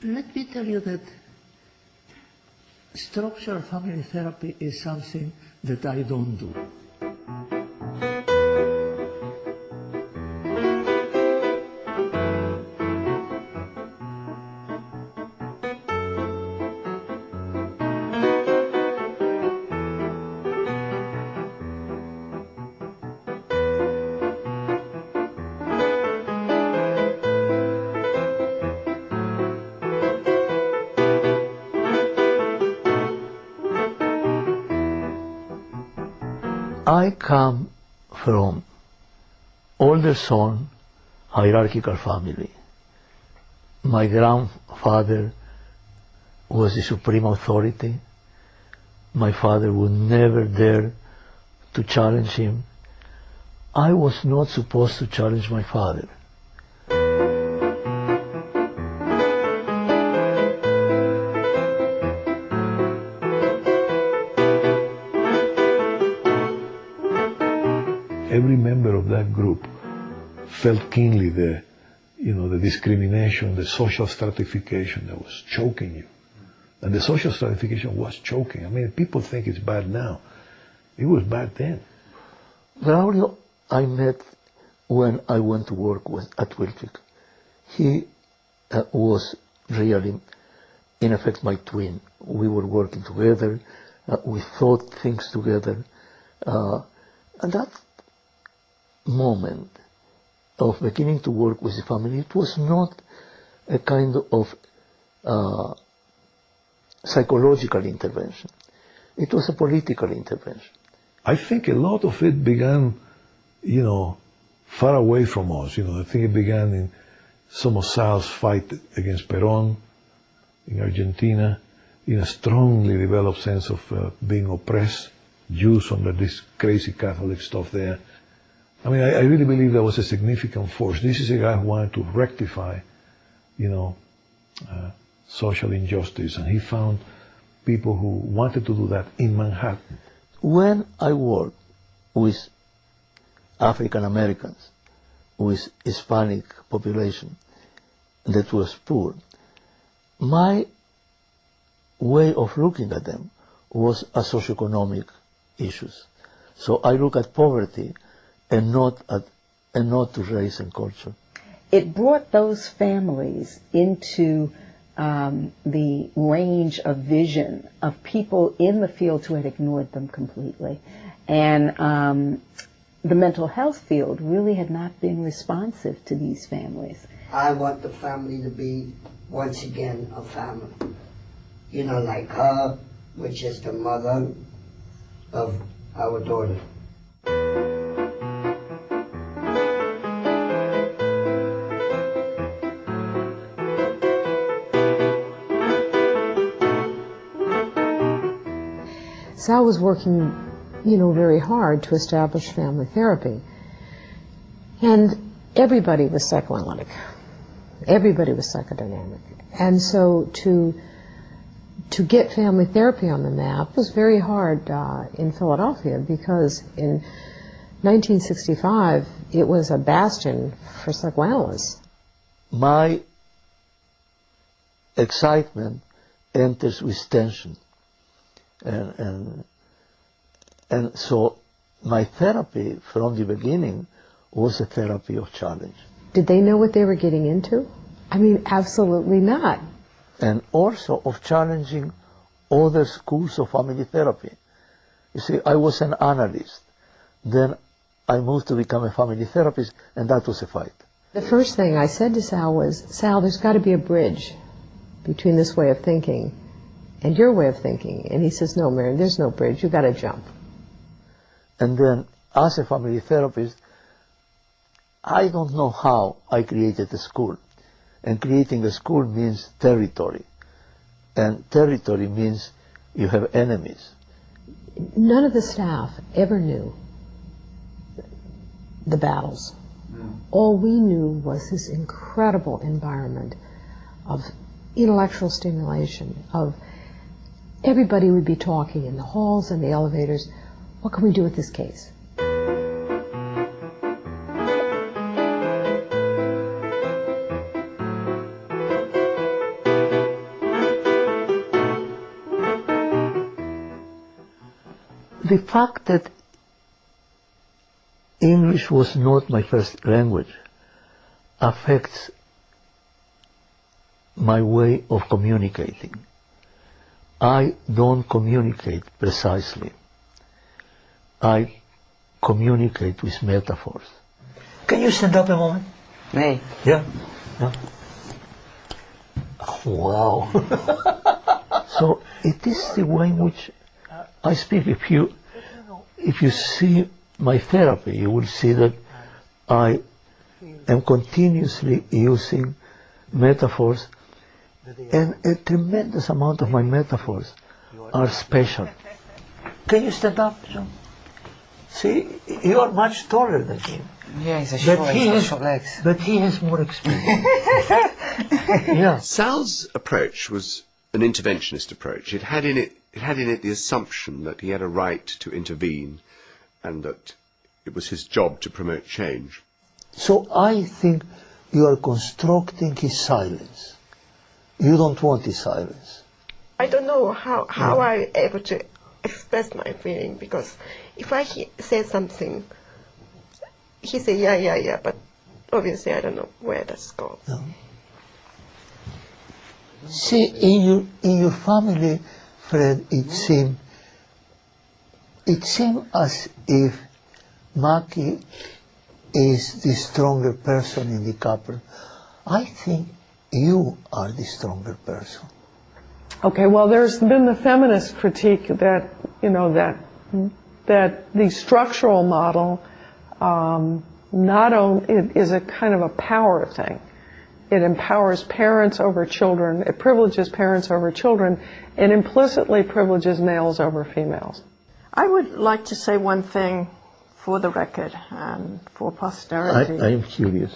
Let me tell you that structural family therapy is something that I don't do. I come from older son, hierarchical family. My grandfather was the supreme authority. My father would never dare to challenge him. I was not supposed to challenge my father. Every member of that group felt keenly the discrimination, the social stratification that was choking you. And the social stratification was choking. I mean, people think it's bad now. It was bad then. Braulio, I met when I went to work at Wiltwick. He was really, in effect, my twin. We were working together. We thought things together. And that moment of beginning to work with the family, it was not a kind of psychological intervention. It was a political intervention. I think a lot of it began, far away from us. I think it began in some of Sal's fight against Perón in Argentina, in a strongly developed sense of being oppressed, Jews under this crazy Catholic stuff there. I mean, I really believe there was a significant force. This is a guy who wanted to rectify, social injustice, and he found people who wanted to do that in Manhattan. When I worked with African Americans, with Hispanic population that was poor, my way of looking at them was as socioeconomic issues. So I look at poverty and not to race and culture. It brought those families into the range of vision of people in the field who had ignored them completely. And the mental health field really had not been responsive to these families. I want the family to be, once again, a family. Like her, which is the mother of our daughter. Sal was working, very hard to establish family therapy. And everybody was psychoanalytic. Everybody was psychodynamic. And so to get family therapy on the map was very hard in Philadelphia, because in 1965 it was a bastion for psychoanalysts. My excitement enters with tension. And so my therapy from the beginning was a therapy of challenge. Did they know what they were getting into? I mean, absolutely not. And also of challenging other schools of family therapy. You see, I was an analyst. Then I moved to become a family therapist, and that was a fight. The first thing I said to Sal was, Sal, there's got to be a bridge between this way of thinking and your way of thinking. And he says, no, Mary, there's no bridge. You've got to jump. And then, as a family therapist, I don't know how I created a school. And creating a school means territory. And territory means you have enemies. None of the staff ever knew the battles. All we knew was this incredible environment of intellectual stimulation, of everybody would be talking in the halls and the elevators. What can we do with this case? the fact that English was not my first language affects my way of communicating. I don't communicate precisely. I communicate with metaphors. Can you stand up a moment? Me. Yeah. Yeah. Wow. So it is the way in which I speak. If you see my therapy, you will see that I am continuously using metaphors, and a tremendous amount of my metaphors are special. Can you stand up, John? See, you are much taller than him. Yeah, he's got short legs. But he has more experience. Yeah. Sal's approach was an interventionist approach. It had in it the assumption that he had a right to intervene and that it was his job to promote change. So I think you are constructing his silence. You don't want his silence. I don't know how I'm able to express my feeling, because if I say something, he say yeah, but obviously I don't know where that's going. No. See, in your family, Fred, it seemed as if Maki is the stronger person in the couple. I think you are the stronger person. Okay, well, there's been the feminist critique that, that the structural model not only is a kind of a power thing. It empowers parents over children, it privileges parents over children, and implicitly privileges males over females. I would like to say one thing for the record and for posterity. I am curious.